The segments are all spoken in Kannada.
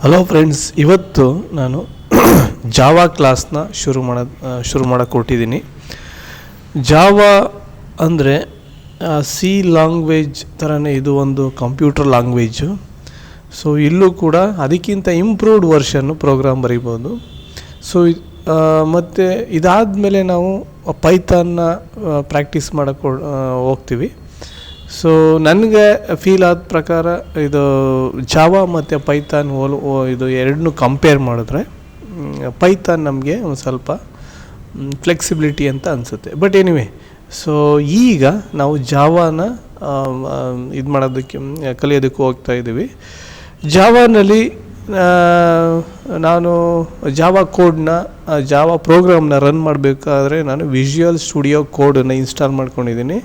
ಹಲೋ ಫ್ರೆಂಡ್ಸ್, ಇವತ್ತು ನಾನು ಜಾವಾ ಕ್ಲಾಸ್ನ ಶುರು ಮಾಡೋಕ್ಕೆ ಕೊಟ್ಟಿದ್ದೀನಿ. ಜಾವಾ ಅಂದರೆ ಸಿ ಲ್ಯಾಂಗ್ವೇಜ್ ಥರನೇ ಇದು ಒಂದು ಕಂಪ್ಯೂಟರ್ ಲ್ಯಾಂಗ್ವೇಜು. ಸೊ ಇಲ್ಲೂ ಕೂಡ ಅದಕ್ಕಿಂತ ಇಂಪ್ರೂವ್ಡ್ ವರ್ಷನ್ನು ಪ್ರೋಗ್ರಾಮ್ ಬರೀಬೋದು. ಸೊ ಮತ್ತು ಇದಾದಮೇಲೆ ನಾವು ಪೈಥಾನ್ನ ಪ್ರಾಕ್ಟೀಸ್ ಮಾಡೋಕ್ಕೆ ಹೋಗ್ತೀವಿ. ಸೊ ನನಗೆ ಫೀಲ್ ಆದ ಪ್ರಕಾರ ಇದು ಜಾವಾ ಮತ್ತು ಪೈಥಾನ್ ಇದು ಎರಡನ್ನೂ ಕಂಪೇರ್ ಮಾಡಿದ್ರೆ ಪೈಥಾನ್ ನಮಗೆ ಒಂದು ಸ್ವಲ್ಪ ಫ್ಲೆಕ್ಸಿಬಿಲಿಟಿ ಅಂತ ಅನಿಸುತ್ತೆ. ಬಟ್ ಎನಿವೆ, ಸೊ ಈಗ ನಾವು ಜಾವಾನ ಇದು ಮಾಡೋದಕ್ಕೆ ಕಲಿಯೋದಕ್ಕೆ ಹೋಗ್ತಾ ಇದ್ದೀವಿ. ಜಾವಾನಲ್ಲಿ ನಾನು ಜಾವಾ ಕೋಡ್ನ ಜಾವಾ ಪ್ರೋಗ್ರಾಮ್ನ ರನ್ ಮಾಡಬೇಕಾದ್ರೆ ನಾನು ವಿಜುವಲ್ ಸ್ಟುಡಿಯೋ ಕೋಡನ್ನು ಇನ್ಸ್ಟಾಲ್ ಮಾಡ್ಕೊಂಡಿದ್ದೀನಿ.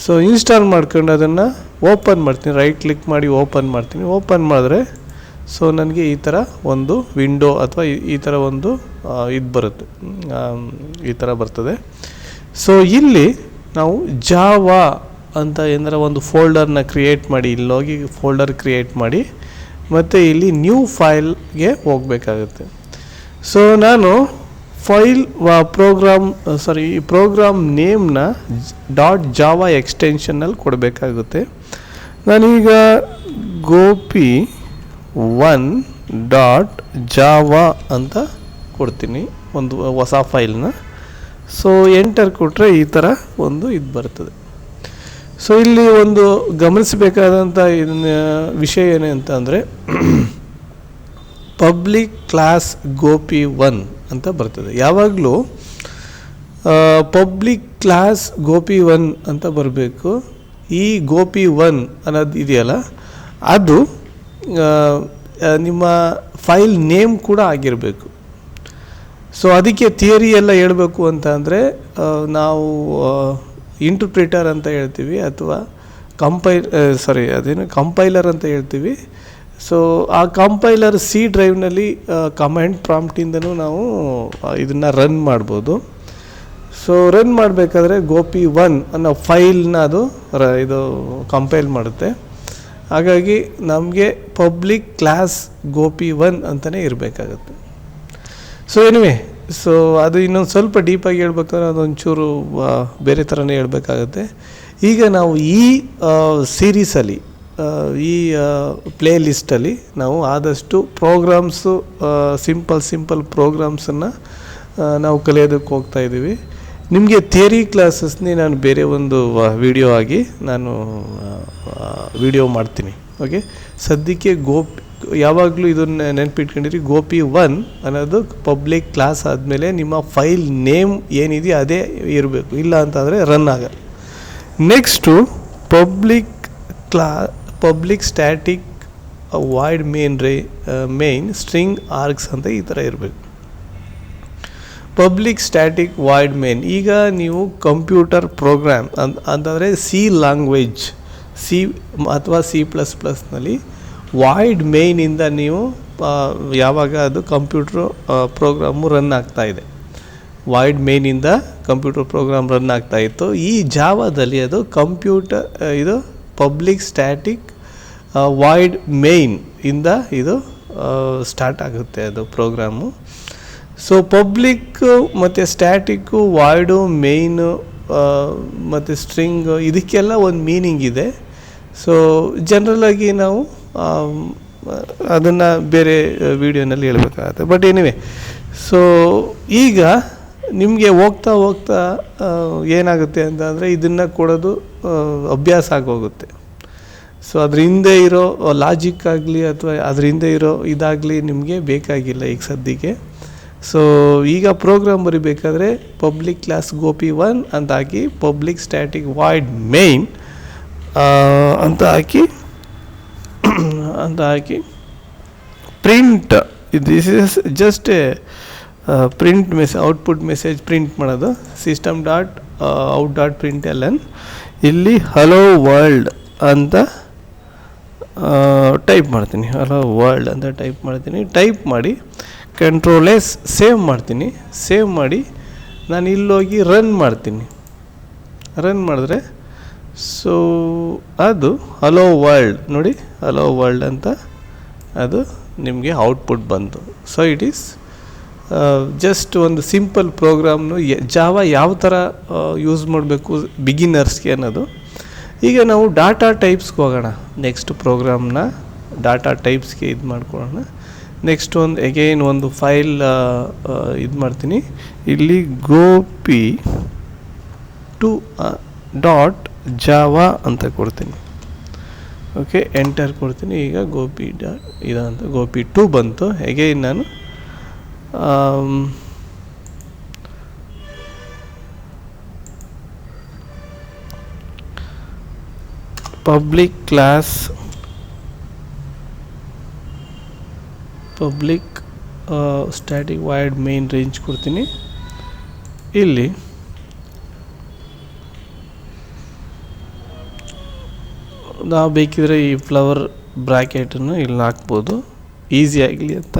ಸೊ ಇನ್ಸ್ಟಾಲ್ ಮಾಡ್ಕೊಂಡು ಅದನ್ನು ಓಪನ್ ಮಾಡ್ತೀನಿ, ರೈಟ್ ಕ್ಲಿಕ್ ಮಾಡಿ ಓಪನ್ ಮಾಡ್ತೀನಿ. ಓಪನ್ ಮಾಡಿದ್ರೆ ಸೊ ನನಗೆ ಈ ಥರ ಒಂದು ವಿಂಡೋ ಅಥವಾ ಈ ಥರ ಒಂದು ಇದು ಬರುತ್ತೆ, ಈ ಥರ ಬರ್ತದೆ. ಸೊ ಇಲ್ಲಿ ನಾವು ಜಾವಾ ಅಂತ ಏನಾರ ಒಂದು ಫೋಲ್ಡರ್ನ ಕ್ರಿಯೇಟ್ ಮಾಡಿ, ಇಲ್ಲೋಗಿ ಫೋಲ್ಡರ್ ಕ್ರಿಯೇಟ್ ಮಾಡಿ ಮತ್ತು ಇಲ್ಲಿ ನ್ಯೂ ಫೈಲ್ಗೆ ಹೋಗಬೇಕಾಗುತ್ತೆ. ಸೊ ನಾನು ಪ್ರೋಗ್ರಾಮ್ ನೇಮ್ನ .java ಎಕ್ಸ್ಟೆನ್ಷನ್ನಲ್ಲಿ ಕೊಡಬೇಕಾಗುತ್ತೆ. ನಾನೀಗ gopi1.java ಅಂತ ಕೊಡ್ತೀನಿ, ಒಂದು ಹೊಸ ಫೈಲ್ನ. ಸೊ ಎಂಟರ್ ಕೊಟ್ಟರೆ ಈ ಥರ ಒಂದು ಇದು ಬರ್ತದೆ. ಸೊ ಇಲ್ಲಿ ಒಂದು ಗಮನಿಸಬೇಕಾದಂಥ ವಿಷಯ ಏನೇ ಅಂತ ಅಂದರೆ ಪಬ್ಲಿಕ್ ಕ್ಲಾಸ್ gopi1 ಅಂತ ಬರ್ತದೆ. ಯಾವಾಗಲೂ ಪಬ್ಲಿಕ್ ಕ್ಲಾಸ್ gopi1 ಅಂತ ಬರಬೇಕು. ಈ gopi1 ಅನ್ನೋದು ಇದೆಯಲ್ಲ, ಅದು ನಿಮ್ಮ ಫೈಲ್ ನೇಮ್ ಕೂಡ ಆಗಿರಬೇಕು. ಸೊ ಅದಕ್ಕೆ ಥಿಯರಿ ಎಲ್ಲ ಹೇಳಬೇಕು ಅಂತ ಅಂದರೆ ನಾವು ಇಂಟರ್ಪ್ರಿಟರ್ ಅಂತ ಹೇಳ್ತೀವಿ, ಅಥವಾ ಕಂಪೈಲರ್ ಅಂತ ಹೇಳ್ತೀವಿ. ಸೊ ಆ ಕಂಪೈಲರ್ ಸಿ ಡ್ರೈವ್ನಲ್ಲಿ ಕಮಾಂಡ್ ಪ್ರಾಂಪ್ಟಿಂದನೂ ನಾವು ಇದನ್ನು ರನ್ ಮಾಡ್ಬೋದು. ಸೊ ರನ್ ಮಾಡಬೇಕಾದ್ರೆ gopi1 ಅನ್ನೋ ಫೈಲ್ನ ಅದು ಇದು ಕಂಪೈಲ್ ಮಾಡುತ್ತೆ. ಹಾಗಾಗಿ ನಮಗೆ ಪಬ್ಲಿಕ್ ಕ್ಲಾಸ್ gopi1 ಅಂತಲೇ ಇರಬೇಕಾಗತ್ತೆ. ಸೊ ಎನಿವೆ, ಸೊ ಅದು ಇನ್ನೊಂದು ಸ್ವಲ್ಪ ಡೀಪಾಗಿ ಹೇಳ್ಬೇಕಾದ್ರೆ ಅದೊಂಚೂರು ಬೇರೆ ಥರನೇ ಹೇಳ್ಬೇಕಾಗತ್ತೆ. ಈಗ ನಾವು ಈ ಸೀರೀಸಲ್ಲಿ, ಈ ಪ್ಲೇ ಲಿಸ್ಟಲ್ಲಿ ನಾವು ಆದಷ್ಟು ಪ್ರೋಗ್ರಾಮ್ಸು, ಸಿಂಪಲ್ ಪ್ರೋಗ್ರಾಮ್ಸನ್ನು ನಾವು ಕಲಿಯೋದಕ್ಕೆ ಹೋಗ್ತಾ ಇದ್ದೀವಿ. ನಿಮಗೆ ಥಿಯರಿ ಕ್ಲಾಸಸ್ನೇ ನಾನು ಬೇರೆ ಒಂದು ವಿಡಿಯೋ ಆಗಿ ನಾನು ವಿಡಿಯೋ ಮಾಡ್ತೀನಿ. ಓಕೆ, ಸದ್ಯಕ್ಕೆ ಯಾವಾಗಲೂ ಇದನ್ನು ನೆನಪಿಟ್ಕೊಂಡಿರಿ, gopi1 ಅನ್ನೋದು ಪಬ್ಲಿಕ್ ಕ್ಲಾಸ್ ಆದಮೇಲೆ ನಿಮ್ಮ ಫೈಲ್ ನೇಮ್ ಏನಿದೆಯೋ ಅದೇ ಇರಬೇಕು, ಇಲ್ಲ ಅಂತಂದರೆ ರನ್ ಆಗಲ್ಲ. Next public static void main string args ಅಂತ ಈ ಥರ ಇರಬೇಕು. ಪಬ್ಲಿಕ್ ಸ್ಟ್ಯಾಟಿಕ್ ವಾಯ್ಡ್ ಮೇನ್, ಈಗ ನೀವು ಕಂಪ್ಯೂಟರ್ ಪ್ರೋಗ್ರಾಮ್ ಅಂತಂದರೆ ಸಿ ಲ್ಯಾಂಗ್ವೇಜ್, ಸಿ ಅಥವಾ C++ನಲ್ಲಿ ವಾಯ್ಡ್ ಮೇಯ್ನಿಂದ ನೀವು ಯಾವಾಗ ಅದು ಕಂಪ್ಯೂಟ್ರು ಪ್ರೋಗ್ರಾಮು ರನ್ ಆಗ್ತಾಯಿದೆ, ವಾಯ್ಡ್ ಮೇಯ್ನಿಂದ ಕಂಪ್ಯೂಟರ್ ಪ್ರೋಗ್ರಾಮ್ ರನ್ ಆಗ್ತಾಯಿತ್ತು. ಈ ಜಾವಾದಲ್ಲಿ ಅದು ಇದು ಪಬ್ಲಿಕ್ ಸ್ಟ್ಯಾಟಿಕ್ ವಾಯ್ಡ್ ಮೇಯ್ನ್ ಇಂದ ಇದು ಸ್ಟಾರ್ಟ್ ಆಗುತ್ತೆ ಅದು ಪ್ರೋಗ್ರಾಮು. ಸೊ ಪಬ್ಲಿಕ್ ಮತ್ತು ಸ್ಟ್ಯಾಟಿಕ್ಕು, ವಾಯ್ಡು, ಮೇಯ್ನು ಮತ್ತು ಸ್ಟ್ರಿಂಗ್, ಇದಕ್ಕೆಲ್ಲ ಒಂದು ಮೀನಿಂಗ್ ಇದೆ. ಸೊ ಜನರಲಾಗಿ ನಾವು ಅದನ್ನು ಬೇರೆ ವಿಡಿಯೋನಲ್ಲಿ ಹೇಳಬೇಕಾಗತ್ತೆ. ಬಟ್ ಎನಿವೆ, ಸೊ ಈಗ ನಿಮಗೆ ಹೋಗ್ತಾ ಏನಾಗುತ್ತೆ ಅಂತಂದರೆ ಇದನ್ನು ಕೊಡೋದು ಅಭ್ಯಾಸ ಆಗೋಗುತ್ತೆ. ಸೊ ಅದ್ರ ಹಿಂದೆ ಇರೋ ಲಾಜಿಕ್ ಆಗಲಿ ಅಥವಾ ಅದ್ರ ಹಿಂದೆ ಇರೋ ಇದಾಗಲಿ ನಿಮಗೆ ಬೇಕಾಗಿಲ್ಲ ಈಗ ಸದ್ಯಕ್ಕೆ. ಸೊ ಈಗ ಪ್ರೋಗ್ರಾಮ್ ಬರೀಬೇಕಾದ್ರೆ ಪಬ್ಲಿಕ್ ಕ್ಲಾಸ್ gopi1 ಅಂತ ಹಾಕಿ ಪಬ್ಲಿಕ್ ಸ್ಟ್ಯಾಟಿಕ್ ವಾಯ್ಡ್ ಮೇನ್ ಅಂತ ಹಾಕಿ print, this is just a print output message print ಮಾಡೋದು. system.out.println ಇಲ್ಲಿ ಹಲೋ ವರ್ಲ್ಡ್ ಅಂತ ಟೈಪ್ ಮಾಡ್ತೀನಿ, ಹಲೋ ವರ್ಲ್ಡ್ ಅಂತ ಟೈಪ್ ಮಾಡಿ Ctrl+S ಸೇವ್ ಮಾಡ್ತೀನಿ. ಸೇವ್ ಮಾಡಿ ನಾನು ಇಲ್ಲೋಗಿ ರನ್ ಮಾಡಿದ್ರೆ ಸೊ ಅದು ಹಲೋ ವರ್ಲ್ಡ್ ನೋಡಿ, ಹಲೋ ವರ್ಲ್ಡ್ ಅಂತ ಅದು ನಿಮಗೆ ಔಟ್ಪುಟ್ ಬಂತು. ಸೊ ಇಟ್ ಈಸ್ ಜಸ್ಟ್ ಒಂದು ಸಿಂಪಲ್ ಪ್ರೋಗ್ರಾಮ್ನು ಜಾವಾ ಯಾವ ಥರ ಯೂಸ್ ಮಾಡಬೇಕು ಬಿಗಿನರ್ಸ್ಗೆ ಅನ್ನೋದು. ಈಗ ನಾವು ಡಾಟಾ ಟೈಪ್ಸ್ಗೆ ಹೋಗೋಣ. ನೆಕ್ಸ್ಟ್ ಪ್ರೋಗ್ರಾಮ್ನ ಡಾಟಾ ಟೈಪ್ಸ್ಗೆ ಇದು ಮಾಡ್ಕೊಳ್ಳೋಣ. ನೆಕ್ಸ್ಟ್ ಒಂದು ಅಗೈನ್ ಒಂದು ಫೈಲ್ ಇದು ಮಾಡ್ತೀನಿ. ಇಲ್ಲಿ ಗೋಪಿ 2.java ಅಂತ ಕೊಡ್ತೀನಿ. ಓಕೆ, ಎಂಟರ್ ಕೊಡ್ತೀನಿ. ಈಗ ಗೋಪಿ ಇದಂತ ಗೋಪಿ 2 ಬಂತು. ಅಗೈನ್ ನಾನು public class public static wide main range ಕೊಡ್ತೀನಿ. ಇಲ್ಲಿ ನಾವು ಬೇಕಿದ್ರೆ ಈ ಫ್ಲವರ್ ಬ್ರಾಕೆಟನ್ನು ಇಲ್ಲಿ ಹಾಕ್ಬೋದು ಈಸಿ ಆಗಲಿ ಅಂತ.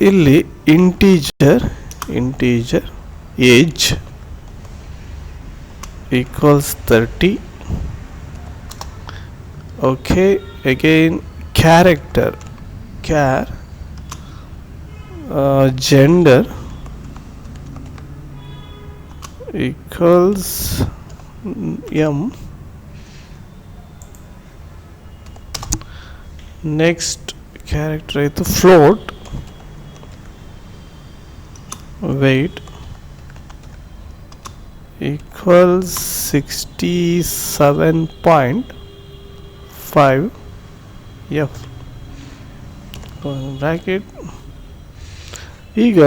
ಇಲ್ಲಿ integer age equals 30. Okay, again character gender equals m. Next character ಆಯಿತು. Float weight equals 67.5 f bracket. ಈಗ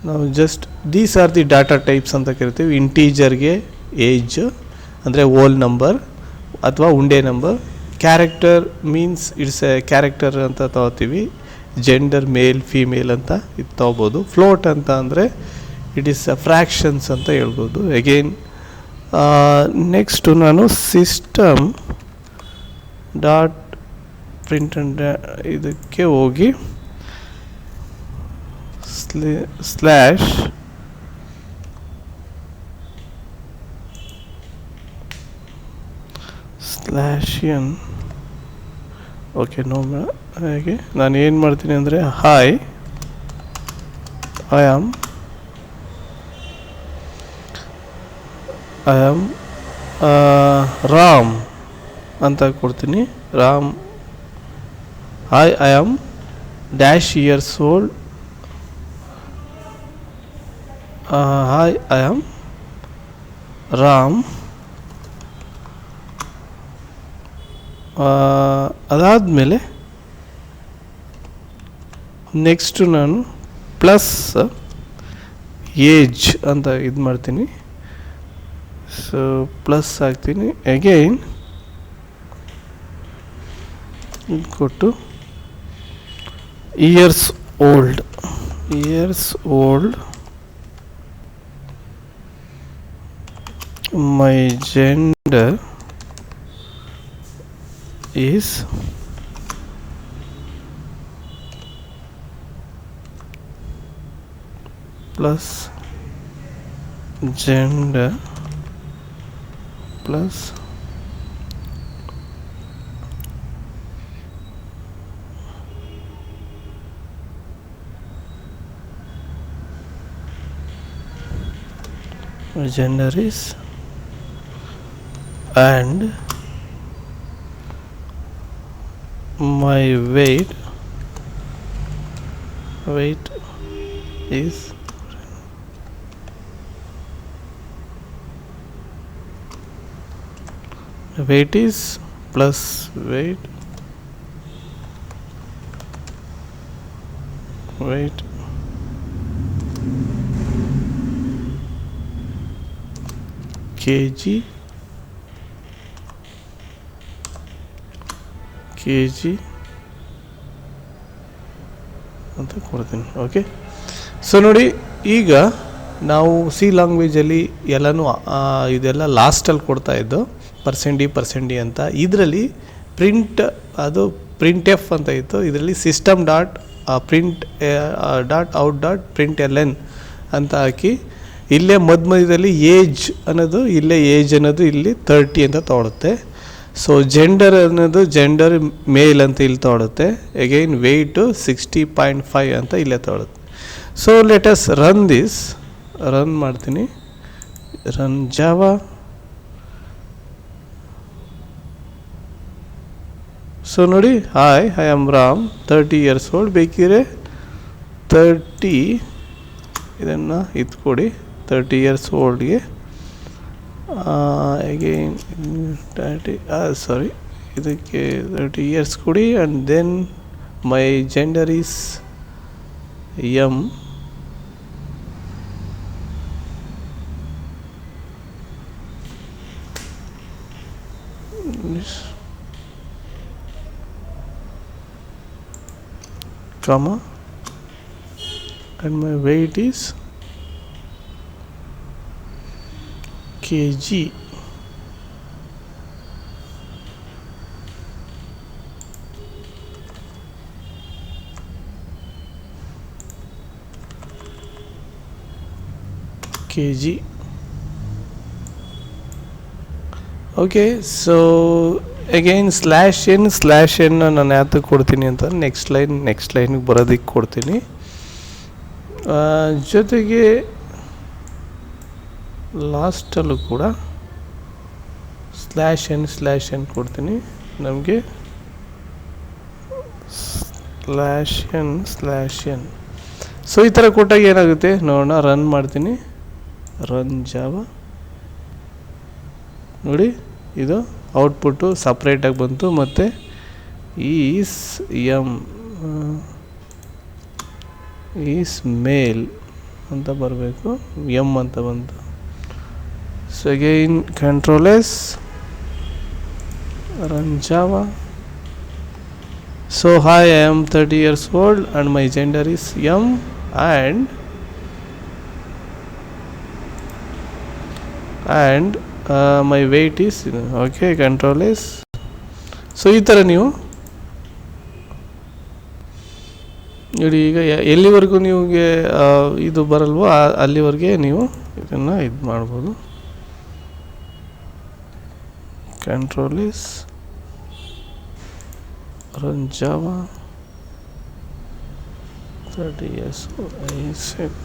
ನಾವು just these are the data types ಅಂತ ಕರಿತೀವಿ. ಇಂಟೀಜರ್ಗೆ ಏಜ್ ಅಂದರೆ ಓಲ್ ನಂಬರ್ ಅಥವಾ ಉಂಡೆ number. Character means it's a character ಅಂತ ತಗೋತೀವಿ. ಜೆಂಡರ್ ಮೇಲ್ ಫೀಮೇಲ್ ಅಂತ ಇದು ತೊಗೋಬೋದು. ಫ್ಲೋಟ್ ಅಂತ ಅಂದರೆ ಇಟ್ ಈಸ್ ಫ್ರ್ಯಾಕ್ಷನ್ಸ್ ಅಂತ ಹೇಳ್ಬೋದು. ಅಗೈನ್ ನೆಕ್ಸ್ಟು ನಾನು ಸಿಸ್ಟಮ್ ಡಾಟ್ ಪ್ರಿಂಟ್ ಅಂಡ್ ಇದಕ್ಕೆ ಹೋಗಿ /n. ಓಕೆ, ನೋ ಹಾಗೆ ನಾನು ಏನು ಮಾಡ್ತೀನಿ ಅಂದರೆ ಐ ಆಮ್ ರಾಮ್ ಅಂತ ಕೊಡ್ತೀನಿ. Ram I am -years old. I am Ram. ಅದಾದಮೇಲೆ ನೆಕ್ಸ್ಟು ನಾನು ಪ್ಲಸ್ ಏಜ್ ಅಂತ ಇದು ಮಾಡ್ತೀನಿ. ಸೊ ಪ್ಲಸ್ ಹಾಕ್ತೀನಿ. ಅಗೈನ್ ಕೊಟ್ಟು years old my gender is plus gender plus gender is and my weight is plus weight kg ಅಂತ ಕೊಡ್ತೀನಿ. ಓಕೆ, ಸೊ ನೋಡಿ, ಈಗ ನಾವು ಸಿ ಲ್ಯಾಂಗ್ವೇಜಲ್ಲಿ ಎಲ್ಲನೂ ಇದೆಲ್ಲ ಲಾಸ್ಟಲ್ಲಿ ಕೊಡ್ತಾ ಇದ್ದು %d ಅಂತ. ಇದರಲ್ಲಿ ಪ್ರಿಂಟ್ ಅದು printf ಅಂತ ಇತ್ತು. ಇದರಲ್ಲಿ ಸಿಸ್ಟಮ್ ಡಾಟ್ .out.println ಅಂತ ಹಾಕಿ ಇಲ್ಲೇ ಮಧ್ಯದಲ್ಲಿ ಏಜ್ ಅನ್ನೋದು ಇಲ್ಲಿ 30 ಅಂತ ತೊಗೊಳುತ್ತೆ. ಸೊ ಜೆಂಡರ್ ಅನ್ನೋದು ಜೆಂಡರ್ ಮೇಲ್ ಅಂತ ಇಲ್ಲಿ ತೊಗೊಳುತ್ತೆ. ಅಗೈನ್ ವೆಯ್ಟು 60.5 ಅಂತ ಇಲ್ಲೇ ತೊಗೊಳುತ್ತೆ. So let's run this. Run ಮಾಡ್ತೀನಿ. Run Java. ಸೊ ನೋಡಿ, I am Ram, 30 years old. ಬೇಕಿದ್ರೆ 30 ಇದನ್ನು ಇದು ಕೊಡಿ, 30 years oldಗೆ. ಅಗೈನ್ 30 ಸಾರಿ, ಇದಕ್ಕೆ 30 years ಕೊಡಿ. And then my gender is M. comma, and my weight is kg. Okay. So again /n ನಾನು ಯಾತಕ್ಕೆ ಕೊಡ್ತೀನಿ ಅಂತ ನೆಕ್ಸ್ಟ್ ಲೈನ್ಗೆ ಬರೋದಕ್ಕೆ ಕೊಡ್ತೀನಿ. ಜೊತೆಗೆ ಲಾಸ್ಟಲ್ಲೂ ಕೂಡ /n ಕೊಡ್ತೀನಿ. ನಮಗೆ /n. ಸೊ ಈ ಥರ ಕೊಟ್ಟಾಗ ಏನಾಗುತ್ತೆ ನೋಡೋಣ. ರನ್ ಮಾಡ್ತೀನಿ. Run Java. ನೋಡಿ, ಇದು ಔಟ್ಪುಟ್ಟು ಸಪ್ರೇಟಾಗಿ ಬಂತು. ಮತ್ತು ಈಸ್ ಮೇಲ್ ಅಂತ ಬರಬೇಕು, ಎಮ್ ಅಂತ ಬಂತು. So again control S, run Java. So I am 30 years old and my gender is M and my weight is okay. Control S. So ಈ ಥರ ನೀವು ನೋಡಿ, ಈಗ ಎಲ್ಲಿವರೆಗೂ ನಿಮಗೆ ಇದು ಬರಲ್ವೋ ಅಲ್ಲಿವರೆಗೆ ನೀವು ಇದನ್ನು ಇದು ಮಾಡ್ಬೋದು. Control S, run Java. 30 years old, I said.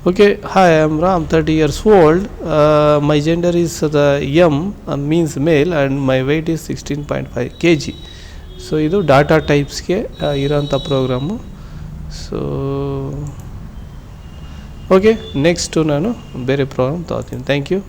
Okay, hi, I am Ram, 30 years old. My gender is the M, means male, and my weight is 16.5 kg. So ಇದು ಡಾಟಾ ಟೈಪ್ಸ್ಗೆ ಇರೋಂಥ ಪ್ರೋಗ್ರಾಮು. ಸೊ ಓಕೆ, ನೆಕ್ಸ್ಟು ನಾನು ಬೇರೆ ಪ್ರೋಗ್ರಾಮ್ ತೊಗೊತೀನಿ. Thank you.